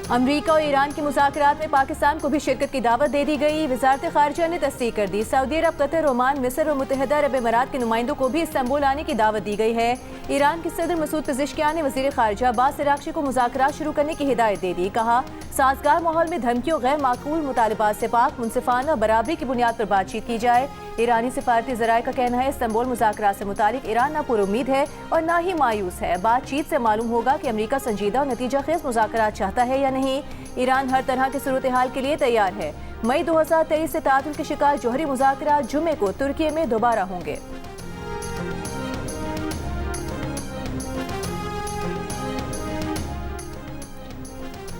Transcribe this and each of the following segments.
अमरीका और ईरान के मुज़ाकरात में पाकिस्तान को भी शिरकत की दावत दे दी गई। वज़ारत ख़ारिजा ने तस्दीक कर दी। सऊदी अरब, कतर, ओमान, मिस्र और मुत्तहिदा अरब इमारात के नुमाइंदों को भी इस्तांबुल आने की दावत दी गई है। ईरान के सदर मसूद पेज़ेश्कियान ने वज़ीर ख़ारिजा अब्बास अराग़ची को मुज़ाकरात शुरू करने की हिदायत दे दी। कहा, साज़गार माहौल में धमकियों, गैर माकूल मुतालबात से पाक, मुनसिफाना बराबरी की बुनियाद पर बातचीत की जाए। ईरानी सिफारती ज़राए का कहना है, इस्तांबुल मुज़ाकरात से मुतालिक ईरान ना पुरुम्मीद है और ना ही मायूस है। बातचीत से मालूम होगा कि अमरीका संजीदा और नतीजा खेज मुज़ाकरात चाहता है या नहीं। ईरान हर तरह की सूरत हाल के लिए तैयार है। मई 2023 से तातुल के शिकार जोहरी मुज़ाकरात जुमे को तुर्की में दोबारा होंगे।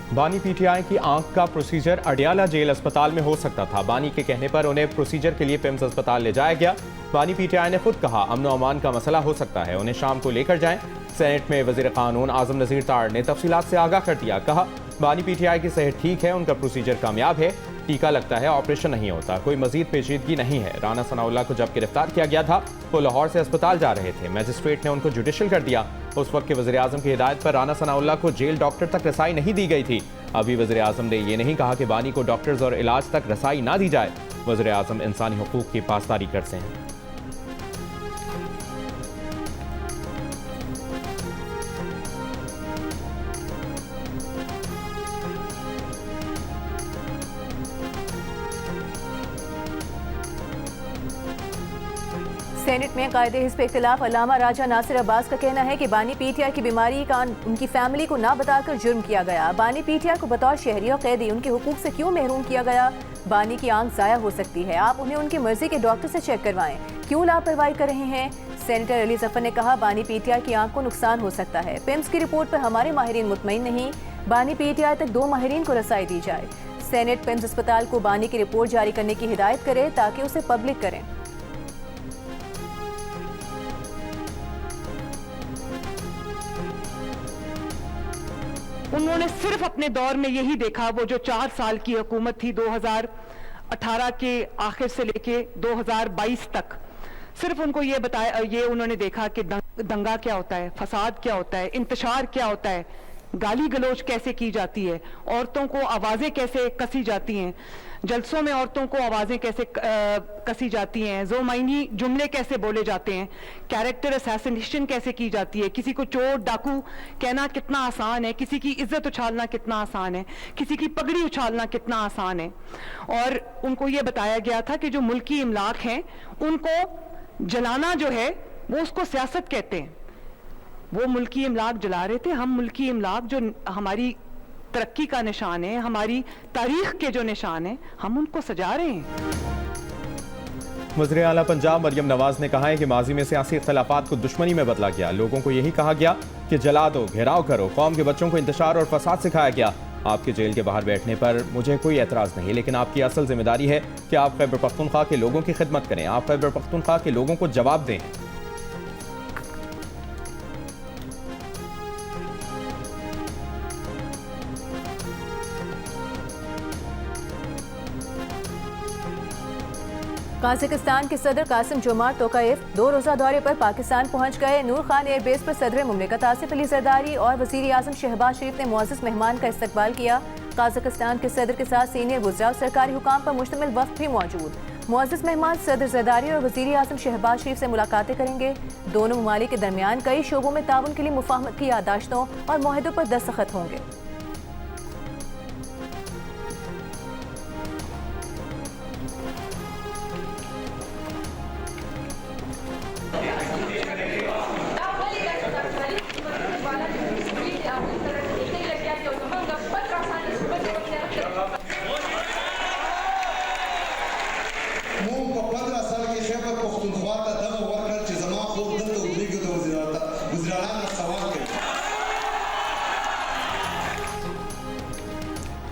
बानी पीटीआई की आंख का प्रोसीजर अडियाला जेल अस्पताल में हो सकता था। बानी के कहने पर उन्हें प्रोसीजर के लिए पिम्स अस्पताल ले जाया गया। बानी पीटीआई ने खुद कहा, अमन व अमान का मसला हो सकता है, उन्हें शाम को लेकर जाएं। सेनेट में वजीर कानून आजम नज़ीर ताड़ ने तफसीलात से आगाह कर दिया। कहा, बानी पीटीआई की सेहत ठीक है, उनका प्रोसीजर कामयाब है, टीका लगता है, ऑपरेशन नहीं होता, कोई मजीद पेचीदगी नहीं है। राना सनाउल्लाह को जब गिरफ्तार किया गया था वो लाहौर से अस्पताल जा रहे थे। मजिस्ट्रेट ने उनको जुडिशल कर दिया। उस वक्त के वज़ीर आज़म की हिदायत पर राना सनाउल्लाह को जेल डॉक्टर तक रसाई नहीं दी गई थी। अभी वज़ीर आज़म ने यह नहीं कहा कि बानी को डॉक्टर्स और इलाज तक रसाई ना दी जाए। वज़ीर आज़म इंसानी हुकूक की पासदारी करते हैं। सेनेट में कायदे हिस्ब इख्तिलाफ अल्लामा राजा नासिर अब्बास का कहना है कि बानी पीटीआई की बीमारी का उनकी फैमिली को ना बताकर जुर्म किया गया। बानी पीटीआई को बतौर शहरी और कैदी उनके हुकूक से क्यों महरूम किया गया? बानी की आंख जाया हो सकती है, आप उन्हें उनकी मर्जी के डॉक्टर से चेक करवाएं, क्यों लापरवाही कर रहे हैं? सेनेटर अली जफर ने कहा, बानी पीटीआई की आंख को नुकसान हो सकता है। पिम्स की रिपोर्ट पर हमारे माहिरीन मुतमईन नहीं। बानी पीटीआई तक 2 माहिरीन को रसाई दी जाए। सेनेट पिम्स अस्पताल को बानी की रिपोर्ट जारी करने की हिदायत करे ताकि उसे पब्लिक करें। उन्होंने सिर्फ अपने दौर में यही देखा, वो जो 4 साल की हुकूमत थी 2018 के आखिर से लेके 2022 तक, सिर्फ उनको ये बताया, ये उन्होंने देखा कि दंगा क्या होता है, फसाद क्या होता है, इंतशार क्या होता है, गाली गलोच कैसे की जाती है, औरतों को आवाज़ें कैसे कसी जाती हैं, जलसों में औरतों को आवाज़ें कैसे कसी जाती हैं, ज़ोमाइनी जुमले कैसे बोले जाते हैं, कैरेक्टर असैसिनेशन कैसे की जाती है, किसी को चोर डाकू कहना कितना आसान है, किसी की इज्जत उछालना कितना आसान है, किसी की पगड़ी उछालना कितना आसान है। और उनको ये बताया गया था कि जो मुल्की इमलाक हैं उनको जलाना जो है वो उसको सियासत कहते हैं। वो मुल्की इमलाक जला रहे थे, हम मुल्की इमलाक जो हमारी तरक्की का निशान है, हमारी तारीख के जो निशान है, हम उनको सजा रहे हैं। वज़ीर आला पंजाब मरियम नवाज ने कहा है कि माजी में सियासी इख्तलाफात को दुश्मनी में बदला गया। लोगों को यही कहा गया कि जला दो, घेराव करो। कौम के बच्चों को इंतशार और फसाद सिखाया गया। आपके जेल के बाहर बैठने पर मुझे कोई एतराज़ नहीं, लेकिन आपकी असल जिम्मेदारी है कि आप खैबर पख्तूनख्वा के लोगों की खिदमत करें, आप खैबर पख्तूनख्वा के लोगों को जवाब दें। काज़ाकिस्तान के सदर कासिम जोमार्ट तोकायेव 2 रोज़ा दौरे पर पाकिस्तान पहुंच गए। नूर खान एयरबेस पर सदर मुमलिकत आसिफ अली जरदारी और वज़ीर आज़म शहबाज शरीफ ने मुअज़्ज़ज़ मेहमान का इस्तकबाल किया। काज़ाकिस्तान के सदर के साथ सीनियर वज़रा और सरकारी हुकाम पर मुश्तमिल वफ़द भी मौजूद। मुअज़्ज़ज़ मेहमान सदर जरदारी और वज़ीर आज़म शहबाज शरीफ से मुलाकातें करेंगे। दोनों ममालिक के दरमियान कई शोबों में ताउन के लिए मुफ़ाहमत की याददाश्तों और मुआहदों पर दस्तखत होंगे।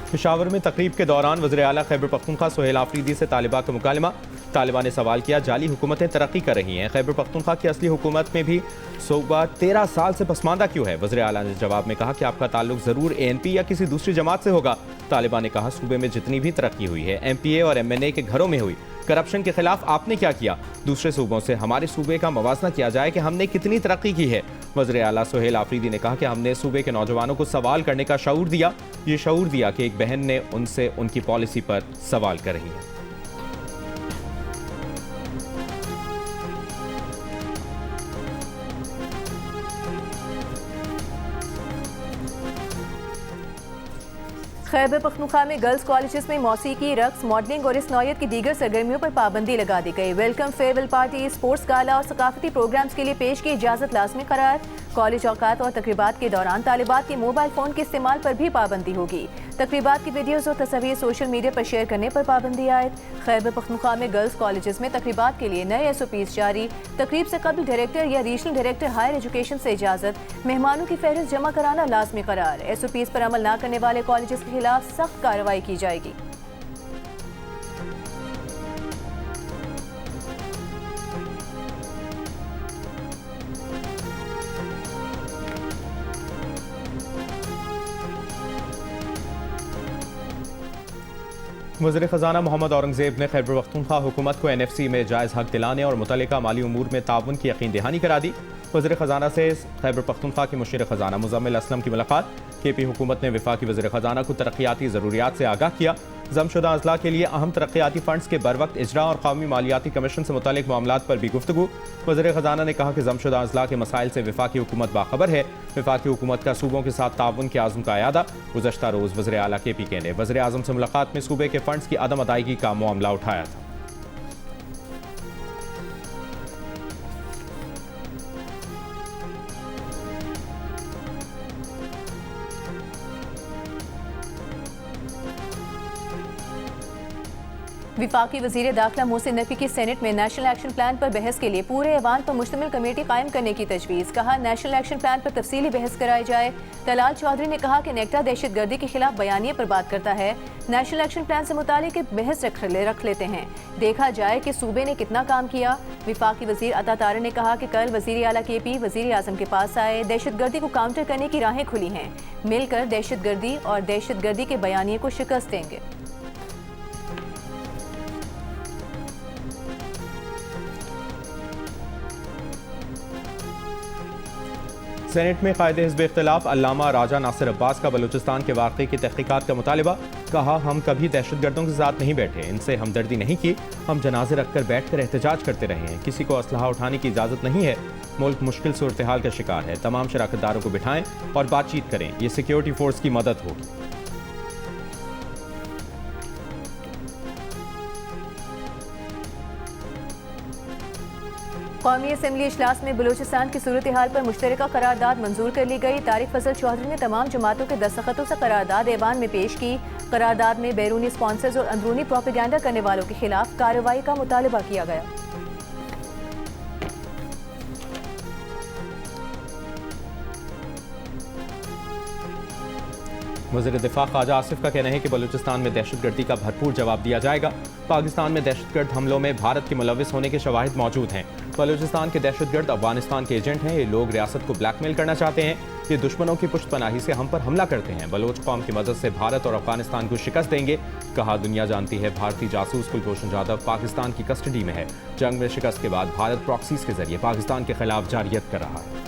पेशावर में तकरीब के दौरान वज़ीर आला खैबर पख्तूनख्वा सुहेल आफरीदी से तालिबा का मुकालमा। तालिबा ने सवाल किया, जाली हुकूमतें तरक्की कर रही हैं, खैबर पख्तूनख्वा की असली हुकूमत में भी सूबा 13 साल से पसमानदा क्यों है? वज़ीर आला ने जवाब में कहा कि आपका ताल्लुक ज़रूर ANP या किसी दूसरी जमात से होगा। तालिबा ने कहा, सूबे में जितनी भी तरक्की हुई है MPA और MNA के घरों में हुई, करप्शन के खिलाफ आपने क्या किया? दूसरे सूबों से हमारे सूबे का मवाजना किया जाए कि हमने कितनी तरक्की की है। वज़ीर आला सुहेल आफरीदी ने कहा कि हमने सूबे के नौजवानों को सवाल करने का शऊर दिया। ये शऊर दिया कि एक बहन ने उनसे उनकी पॉलिसी पर सवाल कर रही है। खैबर पख्तूनख्वा में गर्ल्स कॉलेजेस में मौसीकी, रक्स, मॉडलिंग और इस नौयत की दीगर सरगर्मियों पर पाबंदी लगा दी गई। वेलकम, फेयरवेल पार्टी, स्पोर्ट्स गाला और सकाफती प्रोग्राम्स के लिए पेश की इजाज़त लाजमी करार। कॉलेज औकात और तकरीबात के दौरान तालिबात के मोबाइल फ़ोन के इस्तेमाल पर भी पाबंदी होगी। तकरीबात की वीडियोज़ और तस्वीर सोशल मीडिया पर शेयर करने पर पाबंदी आयद। खैबर पख्तूनख्वा में गर्ल्स कॉलेजेस में तकरीबात के लिए नए SOPs जारी। तकरीब से कबल डायरेक्टर या रीजनल डायरेक्टर हायर एजुकेशन से इजाज़त। मेहमानों की फहरिस्त जमा कराना लाजमी करार। SOPs पर अमल न करने वाले कॉलेजेस के खिलाफ सख्त कार्रवाई की जाएगी। वज़ीर ख़ज़ाना मोहम्मद औरंगज़ेब ने खैबर पख्तूनख्वा हुकूमत को NFC में जायज़ हक दिलाने और मुतल्लिका माली उमूर में ताउन की यकीन दहानी करा दी। वज़ीर ख़ज़ाना से खैबर पख्तूनख्वा के मुशीर ख़ज़ाना मुज़म्मिल असलम की मुलाकात। KP हुकूमत ने वफाकी वज़ीर ख़ज़ाना को तरक्याती ज़रूरियात से आगाह किया। जमशुदा अज़ला के लिए अहम तरक्याती फ़ंड्स के बर वक्त इजरा और कौमी मालियाती कमीशन से मुतालिक मामलात पर भी गुफ्तगू। वज़ीर ख़ज़ाना ने कहा कि जमशुदा अज़ला के मसाइल से वफाकी हुकूमत बाखबर है। वफाकी हुकूमत का सूबों के साथ ताउन के आज़म का यादा। गुज़श्ता रोज़ वज़ीर आला KP ने वज़ीर आज़म से मुलाकात में सूबे के फ़ंड्स की अदम अदायगी का मामला उठाया था। विफाकी वज़ीर दाखिला मोहसिन नकवी की सेनेट में नेशनल एक्शन प्लान पर बहस के लिए पूरे ऐवान पर मुश्तमिल कमेटी कायम करने की तजवीज़। कहा, नेशनल एक्शन प्लान पर तफसीली बहस कराई जाए। तलाल चौधरी ने कहा कि नेक्टा दहशतगर्दी के खिलाफ बयानिए पर बात करता है। नेशनल एक्शन प्लान से मुतालिक बहस रख लेते हैं, देखा जाए कि सूबे ने कितना काम किया। विफाकी वज़ीर अता तारे ने कहा कि कल वज़ीर आला KP वज़ीर आज़म के पास आए। दहशतगर्दी को काउंटर करने की राहें खुली हैं। मिलकर दहशतगर्दी और दहशतगर्दी के बयानिए को शिकस्त देंगे। सेनेट में कायदे हिज़्ब इख्तिलाफ अल्लामा राजा नासिर अब्बास का बलूचिस्तान के वाक़े की तहक़ीक़ात का मुतालिबा। कहा, हम कभी दहशतगर्दों के साथ नहीं बैठे, इनसे हमदर्दी नहीं की। हम जनाजे रखकर बैठकर एहतजाज करते रहे हैं। किसी को असलहा उठाने की इजाज़त नहीं है। मुल्क मुश्किल सूरत हाल का शिकार है। तमाम शराकतदारों को बिठाएं और बातचीत करें। ये सिक्योरिटी फोर्स की मदद होगी। कौमी असम्बली इजलास में बलूचिस्तान की सूरत हाल पर मुश्तरका करारदाद मंजूर कर ली गई। तारिक फजल चौधरी ने तमाम जमातों के दस्तखतों से करारदाद ऐवान में पेश की। करारदाद में बैरूनी स्पॉन्सर्स और अंदरूनी प्रोपेगेंडा करने वालों के खिलाफ कार्रवाई का मुतालबा किया गया। वज़ीर दिफा ख्वाजा आसिफ का कहना है कि बलूचिस्तान में दहशतगर्दी का भरपूर जवाब दिया जाएगा। पाकिस्तान में दहशतगर्द हमलों में भारत के मुलविस होने के शवाहिद मौजूद हैं। बलूचिस्तान के दहशतगर्द अफगानिस्तान के एजेंट हैं। ये लोग रियासत को ब्लैकमेल करना चाहते हैं। ये दुश्मनों की पुश्तपनाही से हम पर हमला करते हैं। बलोच कौम की मदद से भारत और अफगानिस्तान को शिकस्त देंगे। कहा, दुनिया जानती है भारतीय जासूस कुलभूषण जाधव पाकिस्तान की कस्टडी में है। जंग में शिकस्त के बाद भारत प्रॉक्सीज के जरिए पाकिस्तान के खिलाफ जारियत कर रहा है।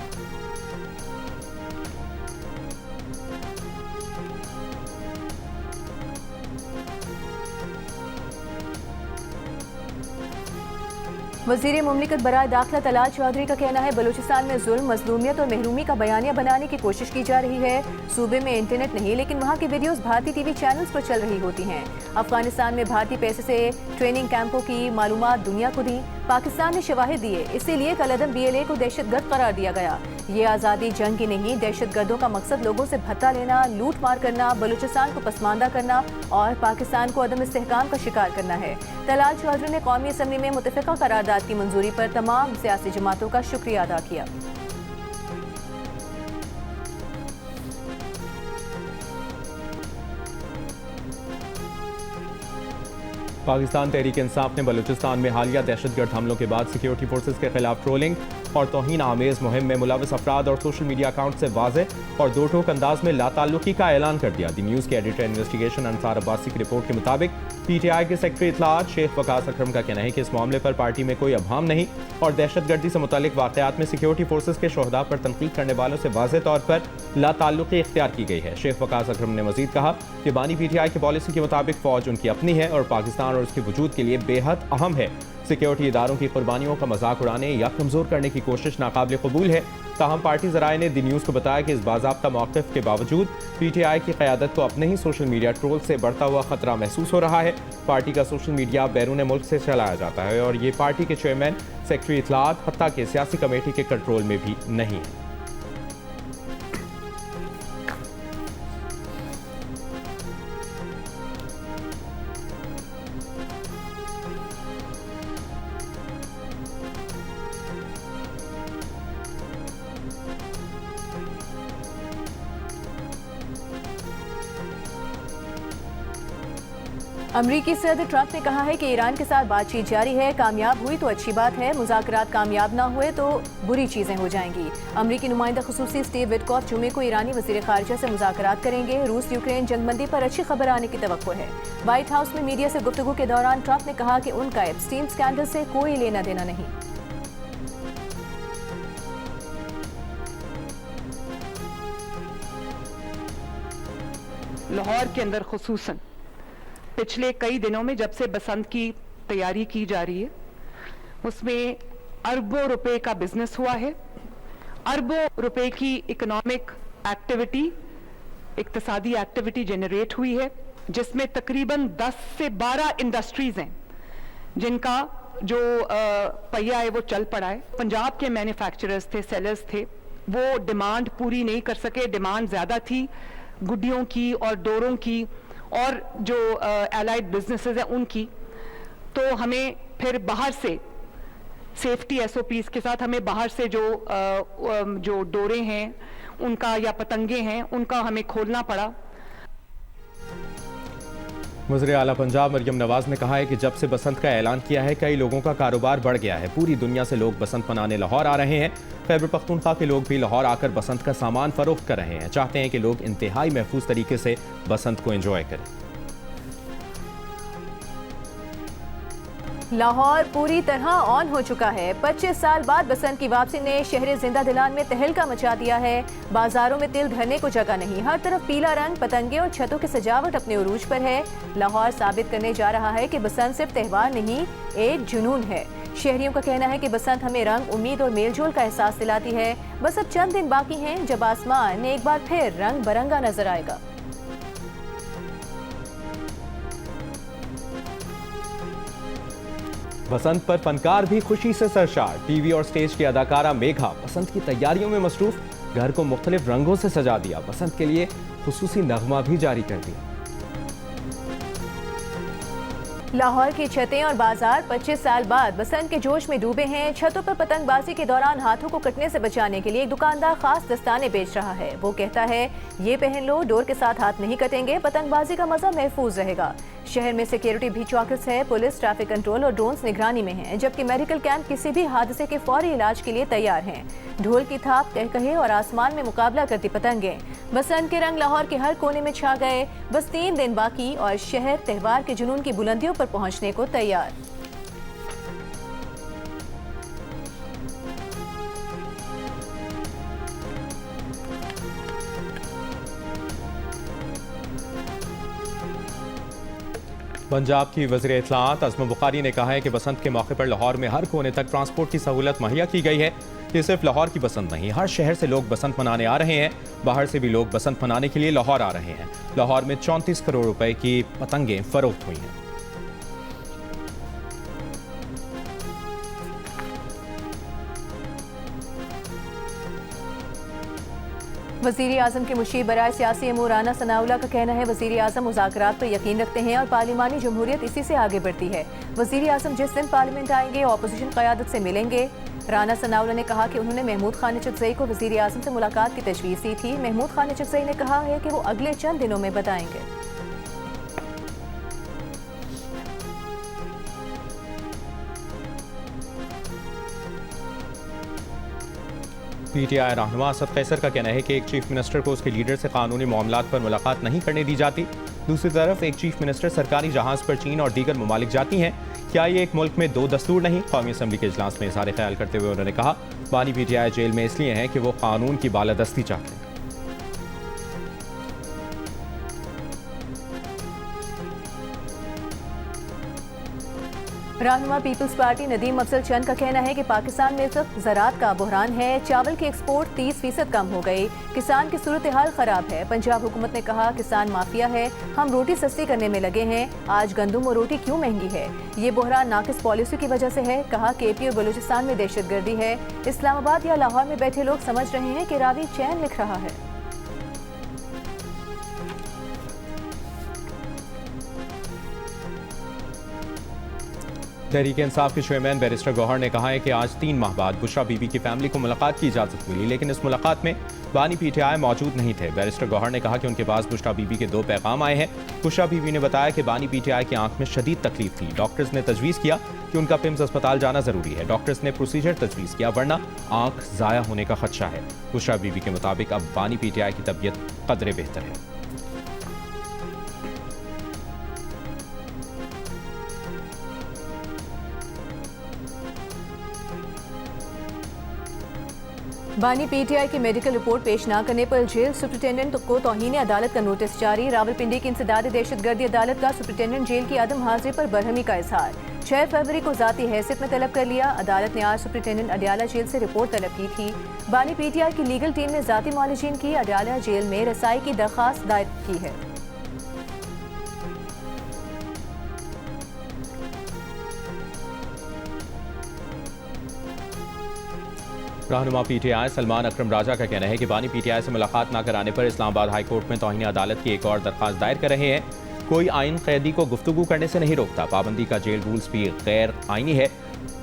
वज़ीर मुमलिकत बराए दाखिला तलाल चौधरी का कहना है, बलूचिस्तान में जुल्म, मजलूमियत और महरूमी का बयानिया बनाने की कोशिश की जा रही है। सूबे में इंटरनेट नहीं, लेकिन वहाँ की वीडियोस भारतीय TV चैनल्स पर चल रही होती हैं। अफगानिस्तान में भारतीय पैसे से ट्रेनिंग कैंपों की मालूमात दुनिया को दी। पाकिस्तान ने शवाहिद दिए, इसीलिए कलअदम BLA को दहशतगर्द करार दिया गया। ये आज़ादी जंग की नहीं, दहशतगर्दों का मकसद लोगों से भत्ता लेना, लूट मार करना, बलूचिस्तान को पसमानदा करना और पाकिस्तान को अदम इस्तेहकाम का शिकार करना है। तलाल चौधरी ने कौमी असम्बली में मुतफ़िका करारदाद की मंजूरी पर तमाम सियासी जमातों का शुक्रिया अदा किया। पाकिस्तान तहरीक इंसाफ ने बलूचिस्तान में हालिया दहशतगर्द हमलों के बाद सिक्योरिटी फोर्सेज के खिलाफ ट्रोलिंग और तौहीन आमेज मुहिम में मुलविस अफराद और सोशल मीडिया अकाउंट से वाज़ेह और दो टोक अंदाज में लाताल्लुकी का ऐलान कर दिया। दी न्यूज़ के एडिटर इन्वेस्टिगेशन अंसार अब्बासी की रिपोर्ट के मुताबिक पीटीआई के सेक्रेटरी इत्तलात शेख वकास अकरम का कहना है कि इस मामले पर पार्टी में कोई अभाम नहीं और दहशतगर्दी से मुतालिक वाक़यात में सिक्योरिटी फोर्सेस के शोहदा पर तनकीद करने वालों से वाज़ेह तौर पर लाताल्लुक़ी इख्तियार की गई है। शेख वकास अकरम ने मजीद कहा कि बानी पीटीआई की पॉलिसी के मुताबिक फ़ौज उनकी अपनी है और पाकिस्तान और उसके वजूद के लिए बेहद अहम है। सिक्योरिटी इदारों की कुर्बानियों का मजाक उड़ाने या कमज़ोर करने की कोशिश नाकाबिल कबूल है। ताहम पार्टी ज़राए ने दी न्यूज़ को बताया कि इस बाज़ाब्ता मौक़िफ़ के बावजूद पीटीआई की क़यादत को अपने ही सोशल मीडिया ट्रोल से बढ़ता हुआ ख़तरा महसूस हो रहा है। पार्टी का सोशल मीडिया बैरून मुल्क से चलाया जाता है और ये पार्टी के चेयरमैन, सेक्रेटरी इत्तलात, हत्ता के सियासी कमेटी के कंट्रोल में भी नहीं है। अमरीकी सदर ट्रंप ने कहा है कि ईरान के साथ बातचीत जारी है, कामयाब हुई तो अच्छी बात है, मुज़ाकरात कामयाब ना हुए तो बुरी चीजें हो जाएंगी। अमरीकी नुमाइंदा खुसूसी स्टीव विटकॉफ जुमे को ईरानी वज़ीर ख़ारिजा से मुज़ाकरात करेंगे। रूस यूक्रेन जंगबंदी पर अच्छी खबर आने की तवक्को है। व्हाइट हाउस में मीडिया से गुफ्तगू के दौरान ट्रंप ने कहा कि उनका एप्स्टीन स्कैंडल से कोई लेना देना नहीं। लाहौर के अंदर खुसूसन पिछले कई दिनों में जब से बसंत की तैयारी की जा रही है उसमें अरबों रुपए का बिजनेस हुआ है। अरबों रुपए की इकोनॉमिक एक्टिविटी, इक्तिसादी एक्टिविटी जनरेट हुई है, जिसमें तकरीबन 10 से 12 इंडस्ट्रीज हैं जिनका जो पहिया है वो चल पड़ा है। पंजाब के मैन्युफैक्चरर्स थे, सेलर्स थे, वो डिमांड पूरी नहीं कर सके। डिमांड ज़्यादा थी गुड्डियों की और डोरों की और जो एलाइड बिजनेसेस हैं उनकी। तो हमें फिर बाहर से सेफ्टी एसओपीज के साथ हमें बाहर से जो डोरे हैं उनका या पतंगे हैं उनका हमें खोलना पड़ा। वज़ीर आला पंजाब मरियम नवाज ने कहा है कि जब से बसंत का ऐलान किया है कई लोगों का कारोबार बढ़ गया है। पूरी दुनिया से लोग बसंत मनाने लाहौर आ रहे हैं। खैबर पख्तूनख्वा के लोग भी लाहौर आकर बसंत का सामान फरोख्त कर रहे हैं। चाहते हैं कि लोग इंतहाई महफूज तरीके से बसंत को एंजॉय करें। लाहौर पूरी तरह ऑन हो चुका है। 25 साल बाद बसंत की वापसी ने शहर जिंदा दिलान में तहलका मचा दिया है। बाजारों में तिल धरने को जगह नहीं, हर तरफ पीला रंग, पतंगे और छतों की सजावट अपने उरूज पर है। लाहौर साबित करने जा रहा है कि बसंत सिर्फ त्योहार नहीं, एक जुनून है। शहरियों का कहना है कि बसंत हमें रंग, उम्मीद और मेलजोल का एहसास दिलाती है। बस अब चंद दिन बाकी हैं जब आसमान एक बार फिर रंग बरंगा नजर आएगा। बसंत पर फनकार भी खुशी से सरशार। टीवी और स्टेज की अदाकारा मेघा बसंत की तैयारियों में मसरूफ, घर को मुख्तलिफ रंगों से सजा दिया। बसंत के लिए खुसूसी नगमा भी जारी कर दिया। लाहौर की छतें और बाजार 25 साल बाद बसंत के जोश में डूबे हैं। छतों पर पतंगबाजी के दौरान हाथों को कटने से बचाने के लिए एक दुकानदार खास दस्ताने बेच रहा है। वो कहता है ये पहन लो, डोर के साथ हाथ नहीं कटेंगे, पतंगबाजी का मजा महफूज रहेगा। शहर में सिक्योरिटी भी चौकस है। पुलिस, ट्रैफिक कंट्रोल और ड्रोन्स निगरानी में हैं, जबकि मेडिकल कैंप किसी भी हादसे के फौरी इलाज के लिए तैयार हैं। ढोल की थाप, कहकहे और आसमान में मुकाबला करती पतंगें। बसंत के रंग लाहौर के हर कोने में छा गए। बस 3 दिन बाकी और शहर त्योहार के जुनून की बुलंदियों पर पहुंचने को तैयार। पंजाब की वज़ीर इत्तलात अज़मा बुखारी ने कहा है कि बसंत के मौके पर लाहौर में हर कोने तक ट्रांसपोर्ट की सहूलत मुहैया की गई है। ये सिर्फ लाहौर की बसंत नहीं, हर शहर से लोग बसंत मनाने आ रहे हैं। बाहर से भी लोग बसंत मनाने के लिए लाहौर आ रहे हैं। लाहौर में 34 करोड़ रुपए की पतंगें फरोख्त हुई हैं। वज़ीर आज़म के मुशीर बराए सियासी अमूर राना सनाउल्लाह का कहना है वज़ीर आज़म मुज़ाकरात पर यकीन रखते हैं और पार्लिमानी जमहूरियत इसी से आगे बढ़ती है। वज़ीर आज़म जिस दिन पार्लियामेंट आएंगे ऑपोजिशन क़यादत से मिलेंगे। राना सनाउल्लाह ने कहा कि उन्होंने महमूद खान चकजई को वज़ीर आज़म से मुलाकात की तजवीज़ दी थी। महमूद खान चकजई ने कहा है कि वो अगले चंद दिनों में बताएंगे। पीटीआई रहनुमा असद कैसर का कहना है कि एक चीफ मिनिस्टर को उसके लीडर से कानूनी मामलात पर मुलाकात नहीं करने दी जाती। दूसरी तरफ एक चीफ मिनिस्टर सरकारी जहाज पर चीन और दीगर ममालिक जाती हैं। क्या ये एक मुल्क में दो दस्तूर नहीं? कौमी असम्बली के इजलास में इज़हार ख्याल करते हुए उन्होंने कहा, बानी पीटीआई जेल में इसलिए हैं कि वो कानून की बालादस्ती चाहते हैं। रहनुमा पीपल्स पार्टी नदीम अफजल चंद का कहना है कि पाकिस्तान में सिर्फ ज़राअत का बहरान है। चावल की एक्सपोर्ट 30% कम हो गई। किसान की सूरत हाल खराब है। पंजाब हुकूमत ने कहा किसान माफिया है, हम रोटी सस्ती करने में लगे हैं। आज गंदुम और रोटी क्यों महंगी है? ये बहरान नाकिस पॉलिसी की वजह से है। कहा KP और बलूचिस्तान में दहशतगर्दी है। इस्लामाबाद या लाहौर में बैठे लोग समझ रहे हैं कि रावी चैन लिख रहा है। तहरीक इंसाफ के चेयरमैन बैरिस्टर गौहर ने कहा है कि आज 3 माह बाद बुशरा बीबी की फैमिली को मुलाकात की इजाज़त मिली, लेकिन इस मुलाकात में बानी पीटीआई मौजूद नहीं थे। बैरिस्टर गौहर ने कहा कि उनके पास बुशरा बीबी के 2 पैगाम आए हैं। बुशरा बीबी ने बताया कि बानी पीटीआई की आंख में शदीद तकलीफ थी। डॉक्टर्स ने तजवीज़ किया कि उनका पिम्स अस्पताल जाना ज़रूरी है। डॉक्टर्स ने प्रोसीजर तजवीज़ किया, वरना आंख ज़ाया होने का खदशा है। बुशरा बीबी के मुताबिक अब बानी पीटीआई की तबीयत कदरे बेहतर है। बानी पीटीआई की मेडिकल रिपोर्ट पेश न करने पर जेल सुप्रिंटेंडेंट को तौहीन अदालत का नोटिस जारी। रावलपिंडी की इंसदाद दहशतगर्दी अदालत का सुप्रिंटेंडेंट जेल की अदम हाजिरी पर बरहमी का इजहार। 6 फरवरी को जाती हैसियत में तलब कर लिया। अदालत ने आज सुप्रिंटेंडेंट अडयाला जेल से रिपोर्ट तलब की थी। बानी पीटीआई की लीगल टीम ने जाती मालिजीन की अडयाला जेल में रसाई की दरख्वास्त दायर की है। रहनुमा पीटीआई सलमान अकरम राजा का कहना है कि बानी पीटीआई से मुलाकात न कराने पर इस्लामाबाद हाई कोर्ट में तौहीन अदालत की एक और दरख्वास्त दायर कर रहे हैं। कोई आइन कैदी को गुफ्तगू करने से नहीं रोकता। पाबंदी का जेल रूल्स भी गैर आइनी है।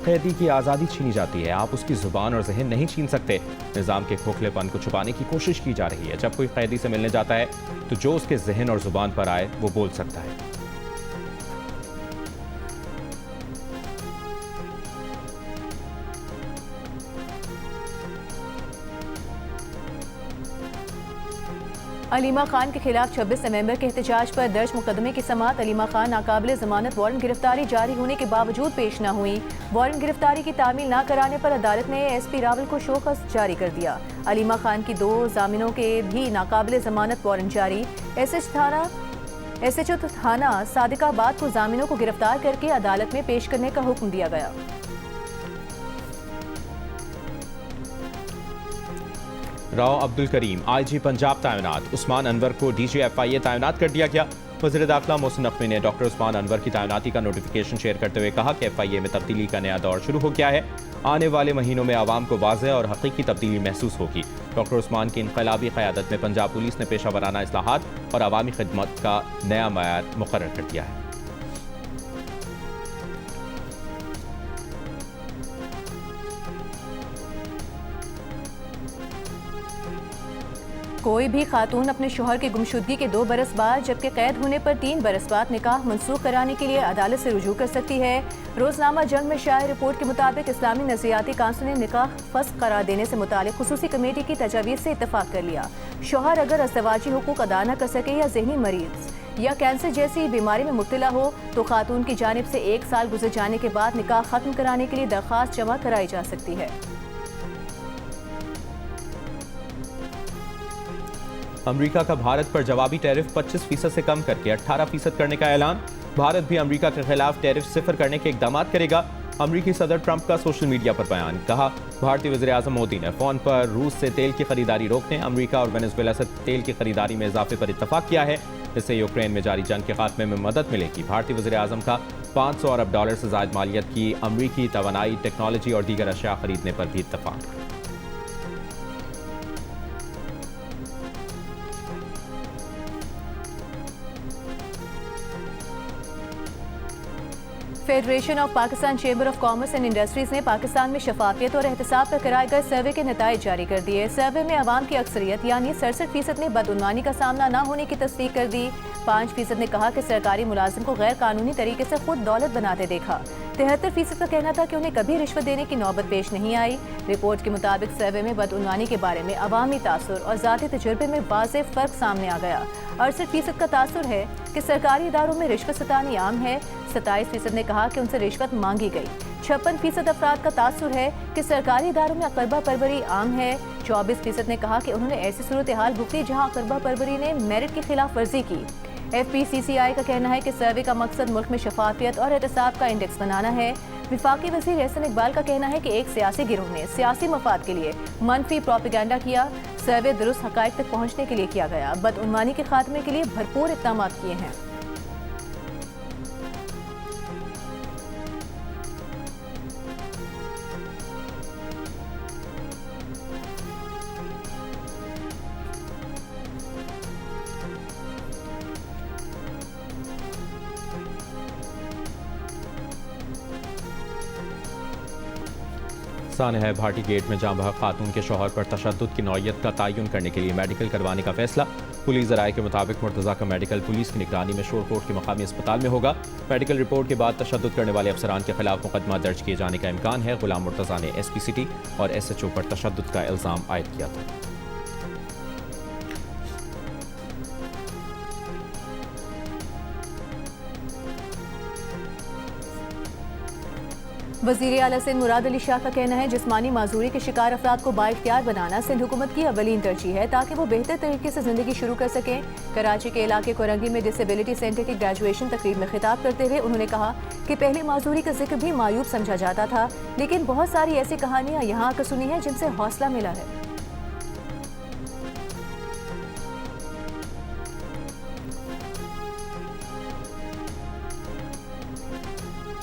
कैदी की आज़ादी छीनी जाती है, आप उसकी जुबान और जहन नहीं छीन सकते। निज़ाम के खोखलेपन को छुपाने की कोशिश की जा रही है। जब कोई कैदी से मिलने जाता है तो जो उसके जहन और जुबान पर आए वो बोल सकता है। अलीमा खान के खिलाफ 26 नवंबर के एहतजाज पर दर्ज मुकदमे की समाअत अलीमा खान नाकाबिल जमानत वारंट गिरफ्तारी जारी होने के बावजूद पेश न हुई। वारंट गिरफ्तारी की तामील न कराने पर अदालत ने SP रावल को शोकस जारी कर दिया। अलीमा खान की 2 जामिनों के भी नाकाबिल जमानत वारंट जारी। SHO थाना सादिकाबाद को जामिनों को गिरफ्तार करके अदालत में पेश करने का हुक्म दिया गया। राव अब्दुल करीम IG पंजाब तैनात। उस्मान अनवर को DG FIA तैनात कर दिया गया। वज़ीर दाखिला मोहसिन नकवी ने डॉक्टर उस्मान अनवर की तैनाती का नोटिफिकेशन शेयर करते हुए कहा कि FIA में तब्दीली का नया दौर शुरू हो गया है। आने वाले महीनों में आवाम को वाज़ेह और हकीकी तब्दीली महसूस होगी। डॉक्टर उस्मान की इनकलाबी क़यादत में पंजाब पुलिस ने पेशा वराना इस्लाहात और अवामी खिदमत का नया मयार मुकर्रर कर दिया है। कोई भी खातून अपने शोहर की गुमशुदगी के 2 बरस बाद जबकि कैद होने पर 3 बरस बाद निकाह मनसूख कराने के लिए अदालत से रुजू कर सकती है। रोजनामा जंग में शाया रिपोर्ट के मुताबिक इस्लामी नज़रियाती काउंसिल ने निकाह फस्ख करार देने से मुतालिक खुसूसी कमेटी की तजावीज़ से इत्तफाक कर लिया। शोहर अगर अज़दवाजी हुकूक अदा न कर सके या ज़हनी मरीज या कैंसर जैसी बीमारी में मुब्तला हो तो खातून की जानिब से 1 साल गुजर जाने के बाद निकाह खत्म कराने के लिए दरख्वास्त जमा कराई जा सकती है। अमेरिका का भारत पर जवाबी टैरिफ 25% से कम करके 18% करने का ऐलान। भारत भी अमेरिका के खिलाफ टैरिफ 0 करने के इकदाम करेगा। अमेरिकी सदर ट्रंप का सोशल मीडिया पर बयान। कहा, भारतीय वज़ीर आज़म मोदी ने फ़ोन पर रूस से तेल की खरीदारी रोकने, अमेरिका और वेनेजुएला से तेल की खरीदारी में इजाफे पर इत्तफाक किया है। इससे यूक्रेन में जारी जंग के खात्मे में मदद मिलेगी। भारतीय वज़ीर आज़म का $500 अरब से ज़ायद मालियत की अमेरिकी तवानाई, टेक्नोलॉजी और दीगर अशिया खरीदने पर भी इत्तफाक। Federation of Pakistan chamber of commerce and industries ने पाकिस्तान में शफाफियत और एहतसाब पर कराए गए सर्वे के नताइज जारी कर दिए। सर्वे में अवाम की अक्सरियत यानी 67% ने बदउनवानी का सामना न होने की तस्दीक कर दी। 5% ने कहा कि सरकारी मुलाजिम को गैर कानूनी तरीके से खुद दौलत बनाते देखा। 73% का कहना था कि उन्हें कभी रिश्वत देने की नौबत पेश नहीं आई। रिपोर्ट के मुताबिक सर्वे में बदउनवानी के बारे में अवामी तासुर और ज़ाती तजुर्बे में वाज़ेह फ़र्क सामने आ गया। 68% का तासुर है कि सरकारी इदारों में रिश्वत सतानी आम है। 27% ने कहा कि उनसे रिश्वत मांगी गई। 56% अफराद का तासुर है कि सरकारी इदारों में अकरबा परवरी आम है। 24% ने कहा कि उन्होंने ऐसी सूरत हाल भुगती जहां अकरबा परवरी ने मेरिट की खिलाफ वर्जी की। FPCCI का कहना है कि सर्वे का मकसद मुल्क में शफाफियत और एहतसाब का इंडेक्स बनाना है। विफाकी वज़ीर एहसन इकबाल का कहना है कि एक सियासी गिरोह ने सियासी मफाद के लिए मनफी प्रोपेगेंडा किया। सर्वे दुरुस्त हकायक तक पहुंचने के लिए किया गया। बदउनवानी के खात्मे के लिए भरपूर इक़दाम किए हैं। सानहा भाटी गेट में जाँ बहक खातून के शौहर पर तशद्दुद की नौयत का तयन करने के लिए मेडिकल करवाने का फैसला। पुलिस ज़राए के मुताबिक मुर्तज़ा का मेडिकल पुलिस की निगरानी में शोरकोट के मकामी अस्पताल में होगा। मेडिकल रिपोर्ट के बाद तशद्दुद करने वाले अफसरान के खिलाफ मुकदमा दर्ज किए जाने का इम्कान है। गुलाम मुर्तज़ा ने SP सिटी और SHO पर तशद्दुद का इल्ज़ाम आयद किया था। वज़ीर आला सिंध मुराद अली शाह का कहना है जिस्मानी माजूरी के शिकार अफराद को बाइख्तियार बनाना सिंध हुकूमत की अवलीन तरजीह है ताकि वो बेहतर तरीके से जिंदगी शुरू कर सकें। कराची के इलाके कोरंगी में डिसेबिलिटी सेंटर की ग्रेजुएशन तकरीब में खिताब करते हुए उन्होंने कहा कि पहले माजूरी का जिक्र भी मायूब समझा जाता था, लेकिन बहुत सारी ऐसी कहानियां यहाँ आकर सुनी हैं जिनसे हौसला मिला है।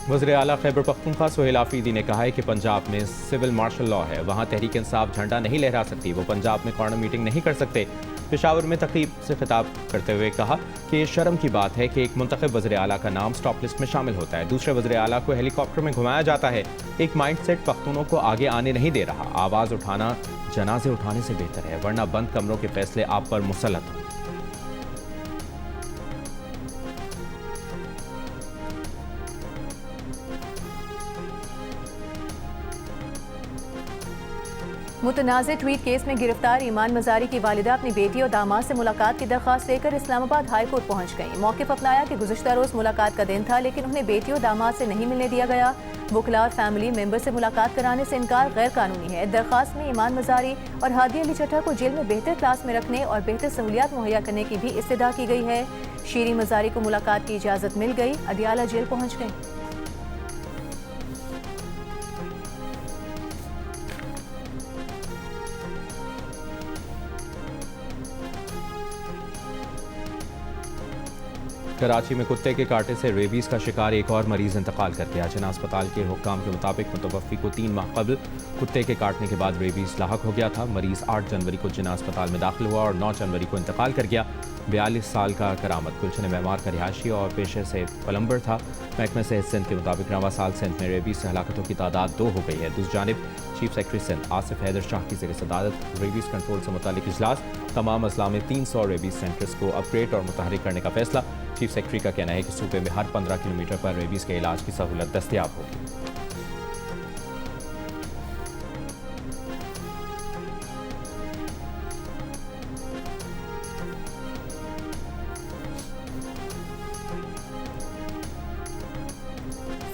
वज़ीर आला खैबर पख्तूनख्वा सोहेल आफरीदी ने कहा है कि पंजाब में सिविल मार्शल लॉ है, वहाँ तहरीक इंसाफ झंडा नहीं लहरा सकती। वो पंजाब में कॉर्नर मीटिंग नहीं कर सकते। पेशावर में तकरीब से खिताब करते हुए कहा कि ये शर्म की बात है कि एक मुंतखब वज़ीर आला का नाम स्टॉप लिस्ट में शामिल होता है, दूसरे वज़ीर आला को हेलीकॉप्टर में घुमाया जाता है। एक माइंडसेट पख्तूनों को आगे आने नहीं दे रहा। आवाज़ उठाना जनाजे उठाने से बेहतर है, वरना बंद कमरों के फैसले आप पर मुसल्लत हों। मुतनाज़े ट्वीट केस में गिरफ्तार ईमान मजारी की वालिदा अपनी बेटी और दामाद से मुलाकात की दरख्वास्त लेकर इस्लामाबाद हाई कोर्ट पहुंच गईं। मौक़िफ़ अपनाया कि गुज़िश्ता रोज़ मुलाकात का दिन था, लेकिन उन्हें बेटी और दामाद से नहीं मिलने दिया गया। वकला और फैमिली मेंबर से मुलाकात कराने से इनकार गैर कानूनी है। दरख्वास्त में ईमान मजारी और हादी अली चट्टा को जेल में बेहतर क्लास में रखने और बेहतर सहूलियात मुहैया करने की भी इस्तदा की गई है। शीरी मजारी को मुलाकात की इजाज़त मिल गई, अडियाला जेल पहुँच गई। कराची में कुत्ते के कांटे से रेबीज का शिकार एक और मरीज इंतकाल कर गया। जिना अस्पताल के हुक्काम के मुताबिक मुतवफ़ी को 3 माह कबल कुत्ते के काटने के बाद रेबीज लाहक हो गया था। मरीज 8 जनवरी को जिना अस्पताल में दाखिल हुआ और 9 जनवरी को इंतकाल कर गया। 42 साल का करामत गुलशन मेमार का रिहायशी और पेशे से प्लम्बर था। महकमे सेहत सिंध के मुताबिक रवा साल सिंध में रेबीज से हलाकतों की तादाद 2 हो गई है। दूसरी जानिब चीफ सेक्रेटरी सिंध आसिफ हैदर शाह की ज़ेर सदारत रेबीज कंट्रोल से मुतालिक इजलास। तमाम अजला में 300 रेबीज सेंटर्स को अपग्रेड और मुतहरिक करने का फैसला। चीफ सेक्रेटरी का कहना है कि सूबे में हर 15 किलोमीटर पर रेबीज के इलाज की सहूलत दस्तयाब होगी।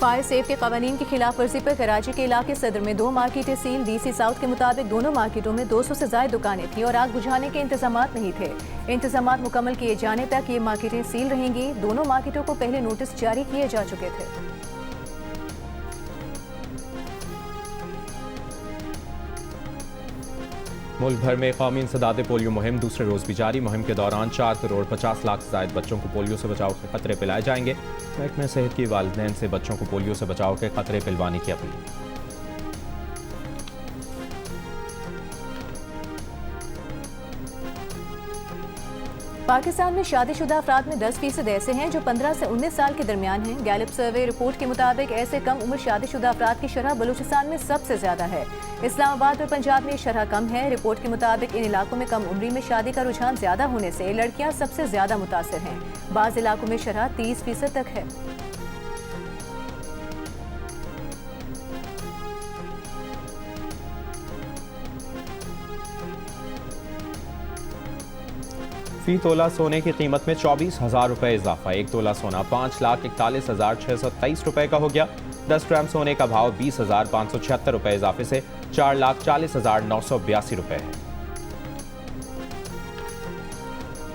फायर सेफ्टी कवानीन की खिलाफ वर्जी पर कराची के इलाके सदर में 2 मार्केटें सील। DC साउथ के मुताबिक दोनों मार्केटों में 200 से ज्यादा दुकानें थीं और आग बुझाने के इंतजाम नहीं थे। इंतजाम मुकम्मल किए जाने तक ये मार्केटें सील रहेंगी। दोनों मार्केटों को पहले नोटिस जारी किए जा चुके थे। मुल्क भर में कौमी इंसदाद पोलियो मुहिम दूसरे रोज भी जारी। मुहिम के दौरान 4 करोड़ 50 लाख से ज्यादा बच्चों को पोलियो से बचाव के खतरे पिलाए जाएंगे। महकमे सेहत की वालिदैन से बच्चों को पोलियो से बचाव के खतरे पिलवाने की अपील। पाकिस्तान में शादीशुदा अफराद में 10% ऐसे हैं जो 15 से 19 साल के दरमियान हैं। गैलप सर्वे रिपोर्ट के मुताबिक ऐसे कम उम्र शादीशुदा अफराद की शरह बलूचिस्तान में सबसे ज्यादा है। इस्लामाबाद और पंजाब में शरह कम है। रिपोर्ट के मुताबिक इन इलाकों में कम उम्री में शादी का रुझान ज्यादा होने से लड़कियां सबसे ज्यादा मुतासर हैं। बाज़ इलाकों में शरह 30% तक है। फी तोला सोने की कीमत में 24,000 रुपये इजाफा। 1 तोला सोना 5,41,623 रुपये का हो गया। 10 ग्राम सोने का भाव 20,576 रुपये इजाफे से 4,40,982 रुपये है।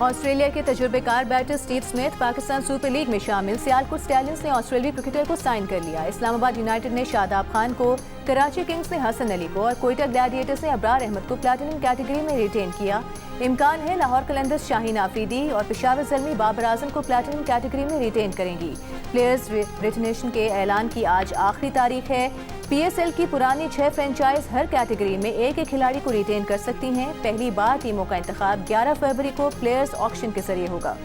ऑस्ट्रेलिया के तजुर्बेकार batter Steve Smith Pakistan super league में शामिल। सियालकोट स्टैलियंस ने ऑस्ट्रेलियाई क्रिकेटर को साइन कर लिया। इस्लामाबाद यूनाइटेड ने शादाब खान को, कराची किंग्स ने हसन अली को और कोयटा ग्लैडिएटर्स ने अबरार अहमद को प्लैटिनम कैटेगरी में रिटेन किया। इम्कान है लाहौर कलंदर्स शाहीन आफरीदी और पेशावर ज़ल्मी बाबर आजम को प्लैटिनम कैटेगरी में रिटेन करेंगी। प्लेयर्स रिटेनेशन के ऐलान की आज आखिरी तारीख है। PSL की पुरानी 6 फ्रेंचाइज हर कैटेगरी में एक खिलाड़ी को रिटेन कर सकती हैं। पहली बार टीमों का इंतखाब 11 फरवरी को प्लेयर्स ऑक्शन के जरिए होगा।